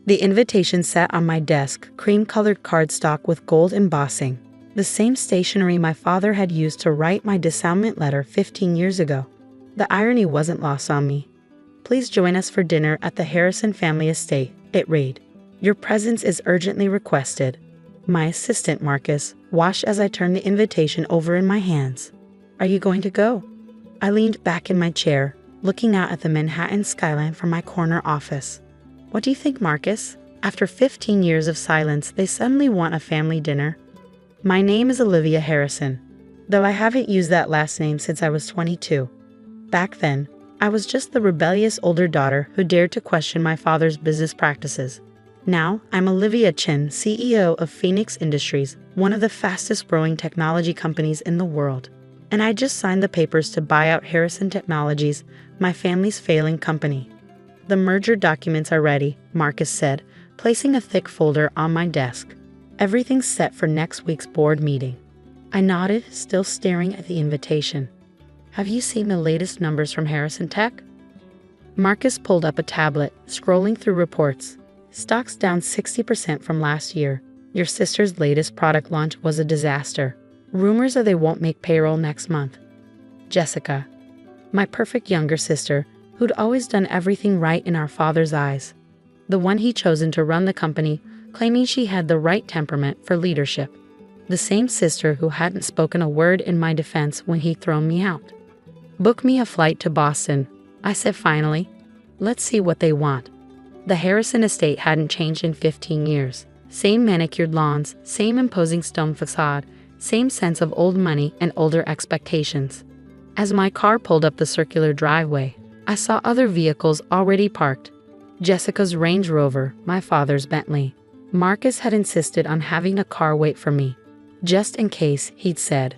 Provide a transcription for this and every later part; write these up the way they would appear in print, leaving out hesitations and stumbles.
The invitation sat on my desk, cream-colored cardstock with gold embossing, the same stationery my father had used to write my disavowalment letter 15 years ago. The irony wasn't lost on me. "Please join us for dinner at the Harrison family estate," it read. "Your presence is urgently requested. My assistant, Marcus," watched as I turned the invitation over in my hands. "Are you going to go?" I leaned back in my chair, looking out at the Manhattan skyline from my corner office. "What do you think, Marcus? After 15 years of silence, they suddenly want a family dinner." My name is Olivia Harrison, though I haven't used that last name since I was 22. Back then, I was just the rebellious older daughter who dared to question my father's business practices. Now, I'm Olivia Chen, CEO of Phoenix Industries, one of the fastest-growing technology companies in the world. And I just signed the papers to buy out Harrison Technologies, my family's failing company. "The merger documents are ready," Marcus said, placing a thick folder on my desk. "Everything's set for next week's board meeting." I nodded, still staring at the invitation. "Have you seen the latest numbers from Harrison Tech?" Marcus pulled up a tablet, scrolling through reports. "Stock's down 60% from last year. Your sister's latest product launch was a disaster. Rumors are they won't make payroll next month." Jessica, my perfect younger sister, who'd always done everything right in our father's eyes. The one he'd chosen to run the company, claiming she had the right temperament for leadership. The same sister who hadn't spoken a word in my defense when he'd thrown me out. "Book me a flight to Boston," I said finally. "Let's see what they want." The Harrison estate hadn't changed in 15 years. Same manicured lawns, same imposing stone facade, same sense of old money and older expectations. As my car pulled up the circular driveway, I saw other vehicles already parked. Jessica's Range Rover, my father's Bentley. Marcus had insisted on having a car wait for me, just in case, he'd said.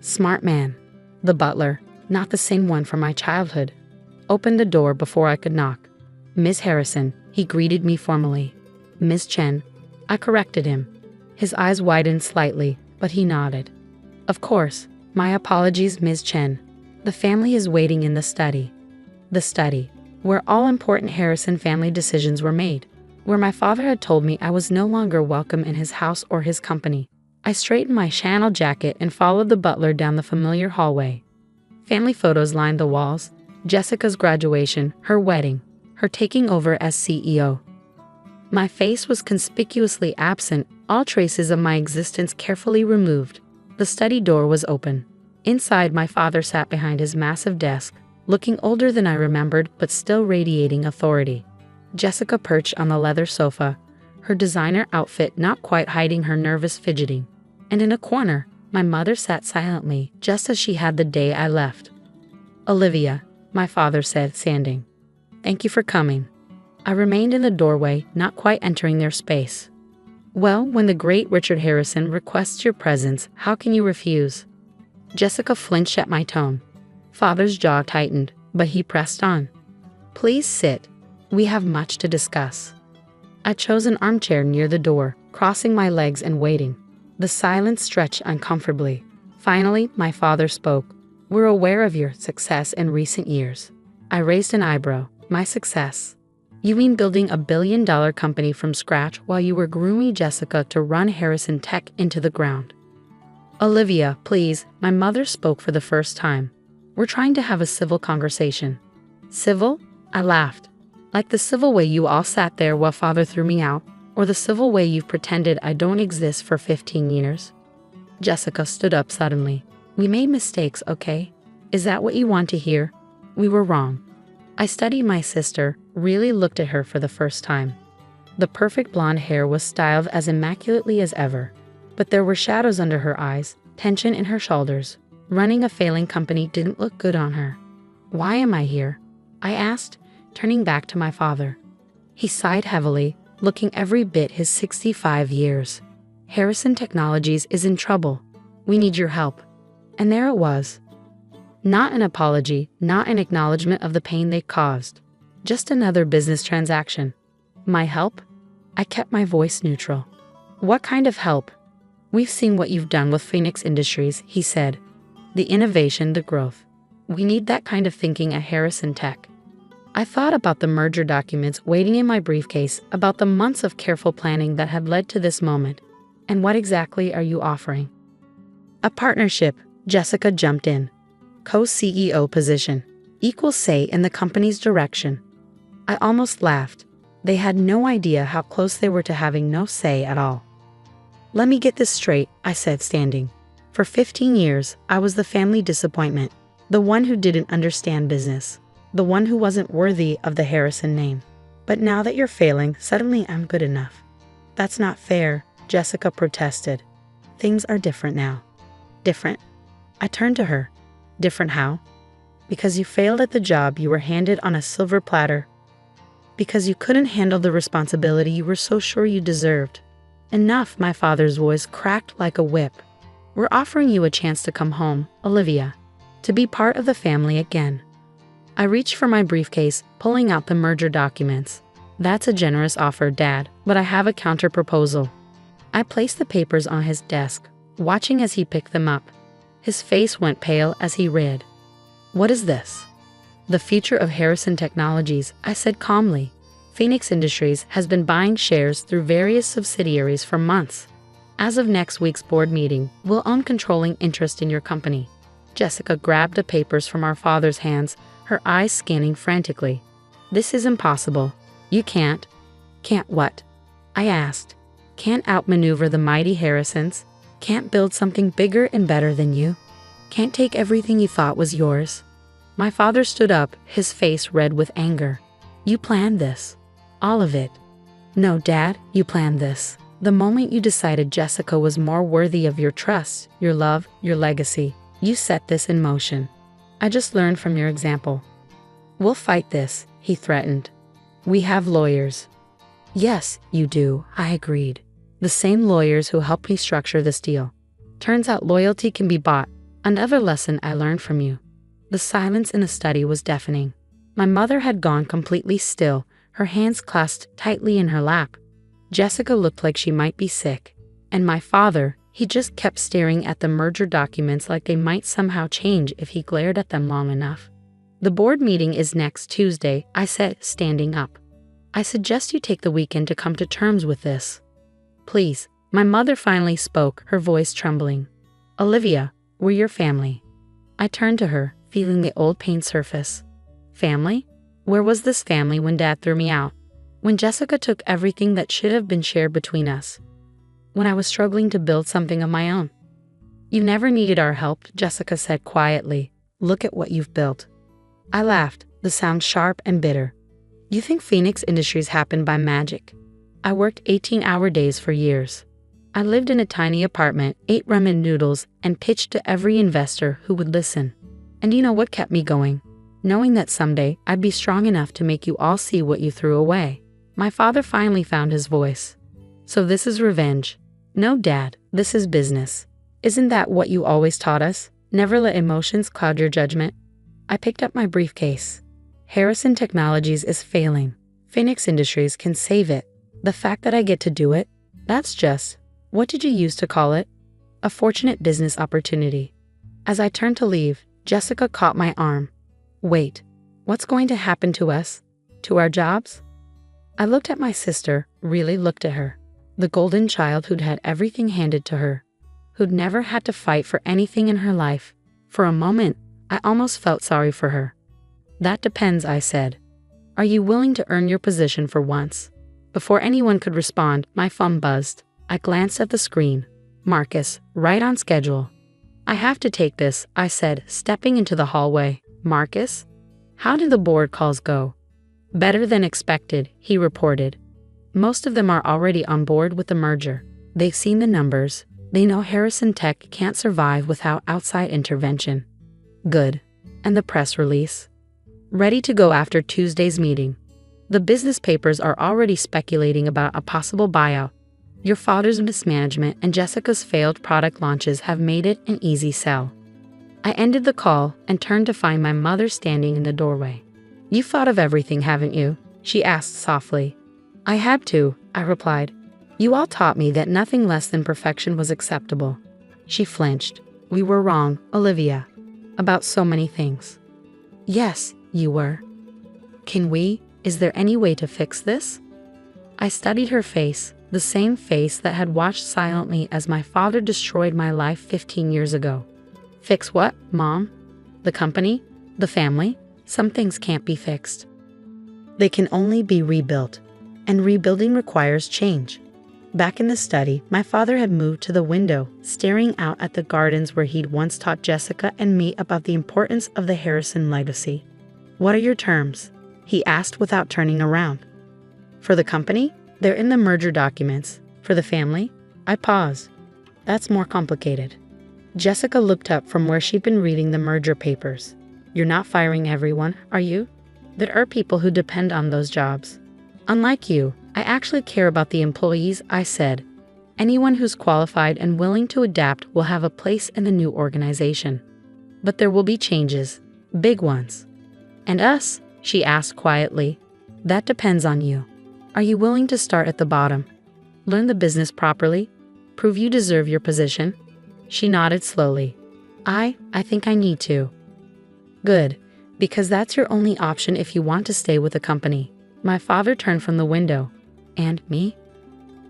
Smart man. The butler, not the same one from my childhood, opened the door before I could knock. "Miss Harrison," he greeted me formally. "Miss Chen," I corrected him. His eyes widened slightly, but he nodded. "Of course. My apologies, Ms. Chen. The family is waiting in the study." The study, where all important Harrison family decisions were made, where my father had told me I was no longer welcome in his house or his company. I straightened my Chanel jacket and followed the butler down the familiar hallway. Family photos lined the walls: Jessica's graduation, her wedding, her taking over as CEO. My face was conspicuously absent, all traces of my existence carefully removed. The study door was open. Inside, my father sat behind his massive desk, looking older than I remembered but still radiating authority. Jessica perched on the leather sofa, her designer outfit not quite hiding her nervous fidgeting. And in a corner, my mother sat silently, just as she had the day I left. "Olivia," my father said, standing. "Thank you for coming." I remained in the doorway, not quite entering their space. "Well, when the great Richard Harrison requests your presence, how can you refuse?" Jessica flinched at my tone. Father's jaw tightened, but he pressed on. "Please sit. We have much to discuss." I chose an armchair near the door, crossing my legs and waiting. The silence stretched uncomfortably. Finally, my father spoke. "We're aware of your success in recent years." I raised an eyebrow. "My success? You mean building a billion-dollar company from scratch while you were grooming Jessica to run Harrison Tech into the ground?" "Olivia, please," my mother spoke for the first time. "We're trying to have a civil conversation." "Civil?" I laughed. "Like the civil way you all sat there while father threw me out, or the civil way you've pretended I don't exist for 15 years? Jessica stood up suddenly. "We made mistakes, okay? Is that what you want to hear? We were wrong." I studied my sister, really looked at her for the first time. The perfect blonde hair was styled as immaculately as ever, but there were shadows under her eyes, tension in her shoulders. Running a failing company didn't look good on her. "Why am I here?" I asked, turning back to my father. He sighed heavily, looking every bit his 65 years. "Harrison Technologies is in trouble. We need your help." And there it was. Not an apology, not an acknowledgement of the pain they caused. Just another business transaction. My help? I kept my voice neutral. "What kind of help?" "We've seen what you've done with Phoenix Industries," he said. "The innovation, the growth. We need that kind of thinking at Harrison Tech." I thought about the merger documents waiting in my briefcase, about the months of careful planning that had led to this moment. And what exactly are you offering? A partnership, Jessica jumped in. Co-CEO position. Equal say in the company's direction. I almost laughed. They had no idea how close they were to having no say at all. Let me get this straight, I said, standing. For 15 years, I was the family disappointment, the one who didn't understand business, the one who wasn't worthy of the Harrison name. But now that you're failing, suddenly I'm good enough. That's not fair, Jessica protested. Things are different now. Different? I turned to her. Different how? Because you failed at the job you were handed on a silver platter. Because you couldn't handle the responsibility you were so sure you deserved. Enough, my father's voice cracked like a whip. We're offering you a chance to come home, Olivia. To be part of the family again. I reached for my briefcase, pulling out the merger documents. That's a generous offer, Dad, but I have a counter-proposal. I placed the papers on his desk, watching as he picked them up. His face went pale as he read. What is this? The future of Harrison Technologies, I said calmly. Phoenix Industries has been buying shares through various subsidiaries for months. As of next week's board meeting, we'll own controlling interest in your company. Jessica grabbed the papers from our father's hands, her eyes scanning frantically. This is impossible. You can't. Can't what? I asked. Can't outmaneuver the mighty Harrisons? Can't build something bigger and better than you? Can't take everything you thought was yours? My father stood up, his face red with anger. You planned this. All of it. No, Dad, you planned this. The moment you decided Jessica was more worthy of your trust, your love, your legacy, you set this in motion. I just learned from your example. We'll fight this, he threatened. We have lawyers. Yes, you do, I agreed. The same lawyers who helped me structure this deal. Turns out loyalty can be bought. Another lesson I learned from you. The silence in the study was deafening. My mother had gone completely still, her hands clasped tightly in her lap. Jessica looked like she might be sick. And my father, he just kept staring at the merger documents like they might somehow change if he glared at them long enough. The board meeting is next Tuesday, I said, standing up. I suggest you take the weekend to come to terms with this. Please, my mother finally spoke, her voice trembling. Olivia, we're your family. I turned to her, feeling the old pain surface. Family? Where was this family when Dad threw me out? When Jessica took everything that should have been shared between us? When I was struggling to build something of my own? You never needed our help, Jessica said quietly. Look at what you've built. I laughed, the sound sharp and bitter. You think Phoenix Industries happened by magic? I worked 18-hour days for years. I lived in a tiny apartment, ate ramen noodles, and pitched to every investor who would listen. And you know what kept me going? Knowing that someday I'd be strong enough to make you all see what you threw away. My father finally found his voice. So this is revenge. No, Dad, this is business. Isn't that what you always taught us? Never let emotions cloud your judgment. I picked up my briefcase. Harrison Technologies is failing. Phoenix Industries can save it. The fact that I get to do it, that's just, what did you use to call it? A fortunate business opportunity. As I turned to leave, Jessica caught my arm. Wait, what's going to happen to us? To our jobs? I looked at my sister, really looked at her. The golden child who'd had everything handed to her. Who'd never had to fight for anything in her life. For a moment, I almost felt sorry for her. That depends, I said. Are you willing to earn your position for once? Before anyone could respond, my phone buzzed. I glanced at the screen. Marcus, right on schedule. I have to take this, I said, stepping into the hallway. Marcus? How did the board calls go? Better than expected, he reported. Most of them are already on board with the merger. They've seen the numbers. They know Harrison Tech can't survive without outside intervention. Good. And the press release? Ready to go after Tuesday's meeting. The business papers are already speculating about a possible buyout. Your father's mismanagement and Jessica's failed product launches have made it an easy sell. I ended the call and turned to find my mother standing in the doorway. You've thought of everything, haven't you? She asked softly. I had to, I replied. You all taught me that nothing less than perfection was acceptable. She flinched. We were wrong, Olivia. About so many things. Yes, you were. Is there any way to fix this? I studied her face, the same face that had watched silently as my father destroyed my life 15 years ago. Fix what, Mom? The company? The family? Some things can't be fixed. They can only be rebuilt. And rebuilding requires change. Back in the study, my father had moved to the window, staring out at the gardens where he'd once taught Jessica and me about the importance of the Harrison legacy. What are your terms? He asked without turning around. For the company? They're in the merger documents. For the family? I paused. That's more complicated. Jessica looked up from where she'd been reading the merger papers. You're not firing everyone, are you? There are people who depend on those jobs. Unlike you, I actually care about the employees, I said. Anyone who's qualified and willing to adapt will have a place in the new organization. But there will be changes, big ones. And us? She asked quietly. That depends on you. Are you willing to start at the bottom? Learn the business properly? Prove you deserve your position? She nodded slowly. I think I need to. Good, because that's your only option if you want to stay with the company. My father turned from the window. And me?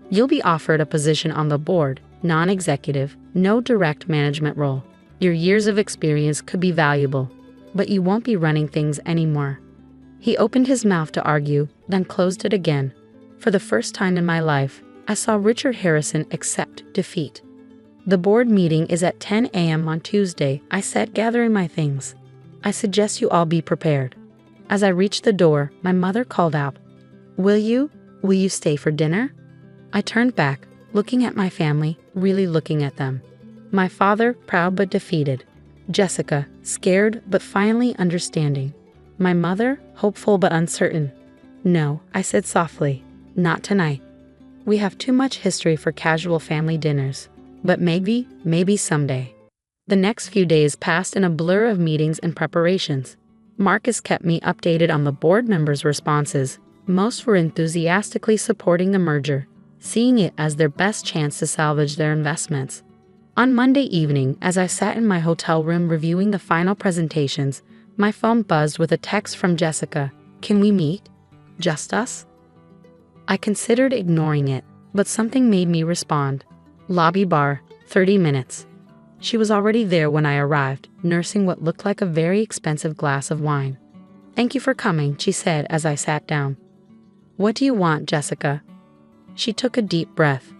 You'll be offered a position on the board, non-executive, no direct management role. Your years of experience could be valuable, but you won't be running things anymore. He opened his mouth to argue, then closed it again. For the first time in my life, I saw Richard Harrison accept defeat. The board meeting is at 10 a.m. on Tuesday, I said, gathering my things. I suggest you all be prepared. As I reached the door, my mother called out, Will you stay for dinner? I turned back, looking at my family, really looking at them. My father, proud but defeated. Jessica, scared but finally understanding. My mother, hopeful but uncertain. No, I said softly, not tonight. We have too much history for casual family dinners. But maybe someday. The next few days passed in a blur of meetings and preparations. Marcus kept me updated on the board members' responses. Most were enthusiastically supporting the merger, seeing it as their best chance to salvage their investments. On Monday evening, as I sat in my hotel room reviewing the final presentations, my phone buzzed with a text from Jessica. Can we meet? Just us? I considered ignoring it, but something made me respond. Lobby bar, 30 minutes. She was already there when I arrived, nursing what looked like a very expensive glass of wine. Thank you for coming, she said as I sat down. What do you want, Jessica? She took a deep breath.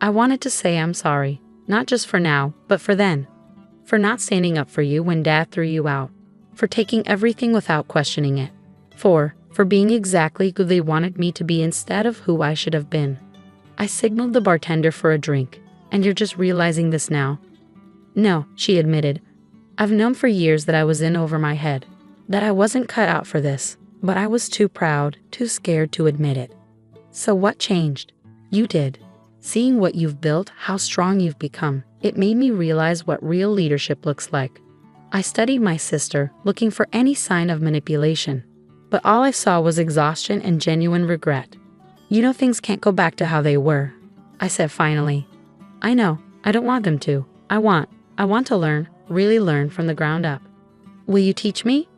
I wanted to say I'm sorry, not just for now, but for then. For not standing up for you when Dad threw you out. For taking everything without questioning it. For being exactly who they wanted me to be instead of who I should have been. I signaled the bartender for a drink. And you're just realizing this now? No, she admitted. I've known for years that I was in over my head. That I wasn't cut out for this. But I was too proud, too scared to admit it. So what changed? You did. Seeing what you've built, how strong you've become, it made me realize what real leadership looks like. I studied my sister, looking for any sign of manipulation. But all I saw was exhaustion and genuine regret. You know things can't go back to how they were, I said finally. I know, I don't want them to. I want to learn, really learn from the ground up. Will you teach me?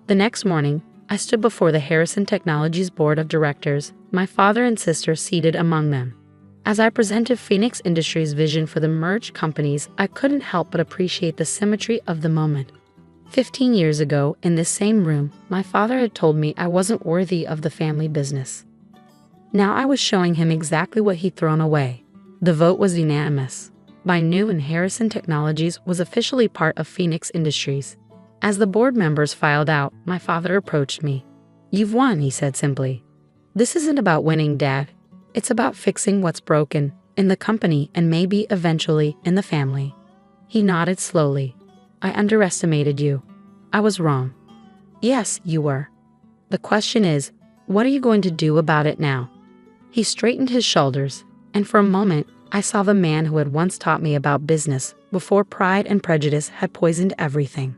The next morning, I stood before the Harrison Technologies Board of Directors, my father and sister seated among them. As I presented Phoenix Industries' vision for the merged companies, I couldn't help but appreciate the symmetry of the moment. 15 years ago, in this same room, my father had told me I wasn't worthy of the family business. Now I was showing him exactly what he'd thrown away. The vote was unanimous. By noon, Harrison Technologies was officially part of Phoenix Industries. As the board members filed out, my father approached me. You've won, he said simply. This isn't about winning, Dad. It's about fixing what's broken, in the company and maybe, eventually, in the family. He nodded slowly. I underestimated you. I was wrong. Yes, you were. The question is, what are you going to do about it now? He straightened his shoulders, and for a moment, I saw the man who had once taught me about business before pride and prejudice had poisoned everything.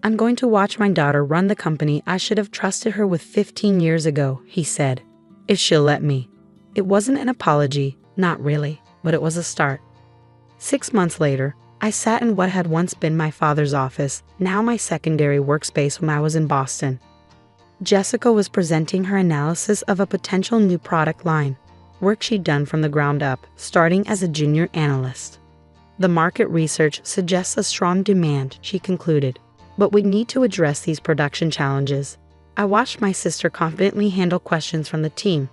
I'm going to watch my daughter run the company I should have trusted her with 15 years ago, he said, if she'll let me. It wasn't an apology, not really, but it was a start. 6 months later, I sat in what had once been my father's office, now my secondary workspace when I was in Boston. Jessica was presenting her analysis of a potential new product line, work she'd done from the ground up, starting as a junior analyst. The market research suggests a strong demand, she concluded, but we need to address these production challenges. I watched my sister confidently handle questions from the team,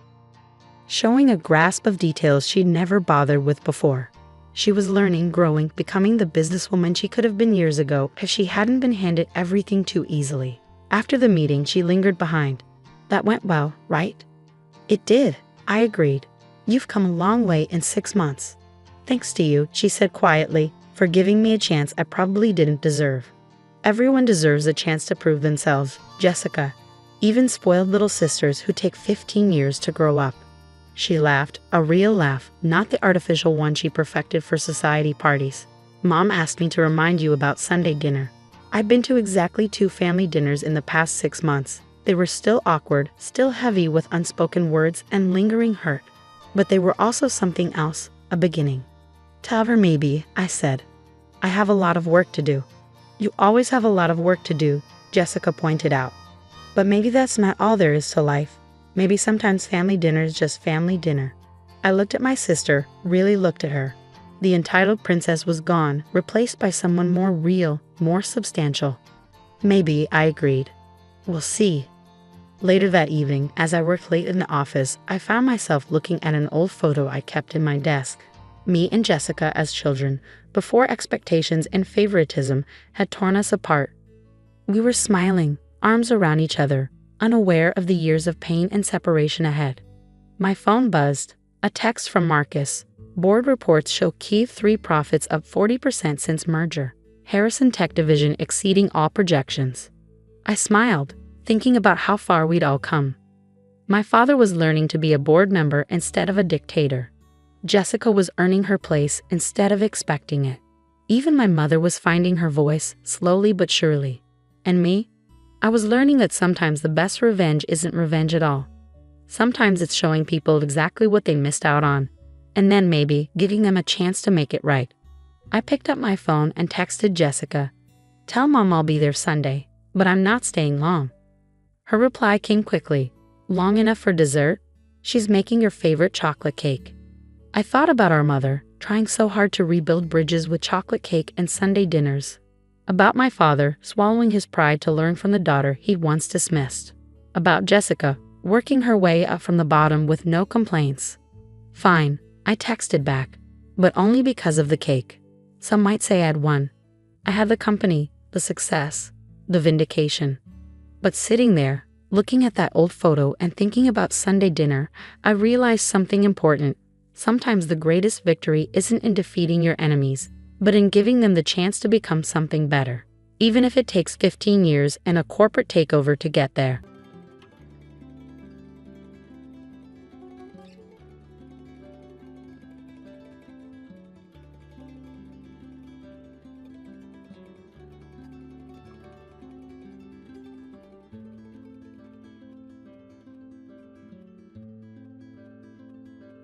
showing a grasp of details she'd never bothered with before. She was learning, growing, becoming the businesswoman she could have been years ago if she hadn't been handed everything too easily. After the meeting, she lingered behind. That went well, right? It did, I agreed. You've come a long way in 6 months. Thanks to you, she said quietly, for giving me a chance I probably didn't deserve. Everyone deserves a chance to prove themselves, Jessica. Even spoiled little sisters who take 15 years to grow up. She laughed, a real laugh, not the artificial one she perfected for society parties. Mom asked me to remind you about Sunday dinner. I've been to exactly 2 family dinners in the past 6 months. They were still awkward, still heavy with unspoken words and lingering hurt. But they were also something else, a beginning. Tell her maybe, I said. I have a lot of work to do. You always have a lot of work to do, Jessica pointed out. But maybe that's not all there is to life. Maybe sometimes family dinner is just family dinner. I looked at my sister, really looked at her. The entitled princess was gone, replaced by someone more real, more substantial. Maybe, I agreed. We'll see. Later that evening, as I worked late in the office, I found myself looking at an old photo I kept in my desk. Me and Jessica as children, before expectations and favoritism had torn us apart. We were smiling, arms around each other, unaware of the years of pain and separation ahead. My phone buzzed. A text from Marcus. Board reports show Key 3 profits up 40% since merger. Harrison Tech Division exceeding all projections. I smiled, thinking about how far we'd all come. My father was learning to be a board member instead of a dictator. Jessica was earning her place instead of expecting it. Even my mother was finding her voice, slowly but surely. And me? I was learning that sometimes the best revenge isn't revenge at all. Sometimes it's showing people exactly what they missed out on, and then maybe giving them a chance to make it right. I picked up my phone and texted Jessica. Tell Mom I'll be there Sunday, but I'm not staying long. Her reply came quickly. Long enough for dessert? She's making your favorite chocolate cake. I thought about our mother, trying so hard to rebuild bridges with chocolate cake and Sunday dinners. About my father, swallowing his pride to learn from the daughter he'd once dismissed. About Jessica, working her way up from the bottom with no complaints. Fine, I texted back, but only because of the cake. Some might say I'd won. I had the company, the success, the vindication. But sitting there, looking at that old photo and thinking about Sunday dinner, I realized something important. Sometimes the greatest victory isn't in defeating your enemies, but in giving them the chance to become something better, even if it takes 15 years and a corporate takeover to get there.